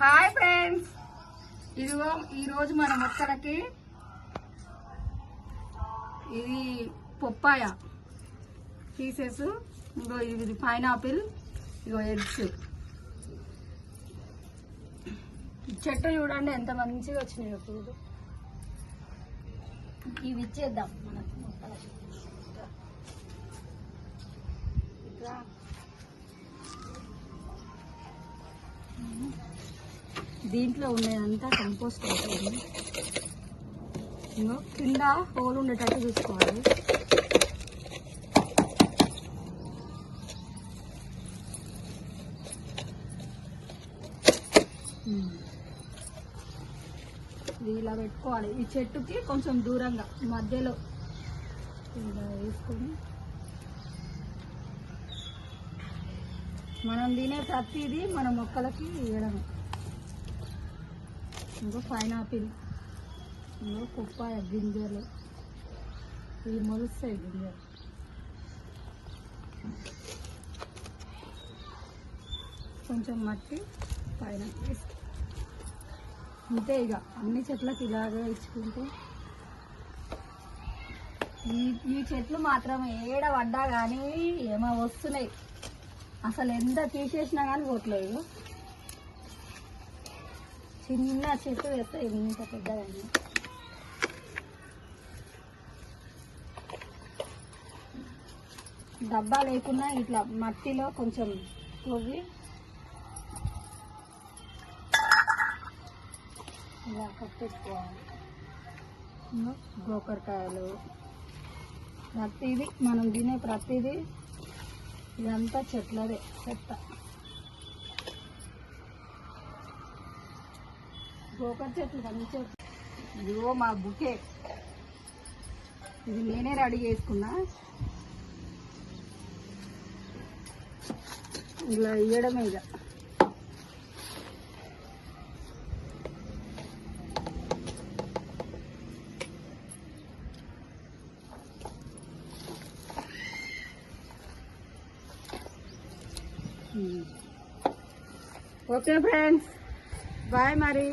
Hi friends, ఇదిగో ఈరోజు మన మొక్కలకి ఇది పొప్పాయ పీసెస్, ఇగో ఇది పైనాపిల్, ఇగో ఎగ్స్. చెట్టు చూడండి ఎంత మంచిగా వచ్చినాయి పూలు. ఇవి ఇచ్చేద్దాం మనకు మొక్కలకి. దీంట్లో ఉన్నదంతా కంపోస్ట్ అవుతుంది. కింద హోల్ ఉండేటట్టు చూసుకోవాలి. ఇది ఇలా పెట్టుకోవాలి. ఈ చెట్టుకి కొంచెం దూరంగా మధ్యలో ఇలా వేసుకొని మనం తినే ప్రతిదీ మన మొక్కలకి వేయడమే. ఇంకో పైనాపిల్, ఇంకో పొప్పాయ గింజలు, ఇవి మొలుస్తాయి గింజలు. కొంచెం మట్టి పైన వేసి అంతే. ఇక అన్ని చెట్లకి ఇలాగే ఇచ్చుకుంటే ఈ చెట్లు మాత్రం ఏడ పడ్డా కానీ ఏమో వస్తున్నాయి. అసలు ఎంత తీసేసినా కానీ పోట్లేదు. చిన్న చెట్టు వేస్తే ఎంత పెద్దగా డబ్బా లేకున్నా ఇట్లా మట్టిలో కొంచెం తవ్వి ఇలా కట్టేసుకోవాలి. గోకరకాయలు, ప్రతిదీ మనం తినే ప్రతిదీ ఇదంతా చెట్లదే చెత్త. గోకర చెట్లు మంచిగా. ఇదిగో మా బుకే, ఇది నేనే రెడీ చేసుకున్నా. ఇలా ఇయ్యడమే ఇక. ఓకే ఫ్రెండ్స్, బాయ్ మరి.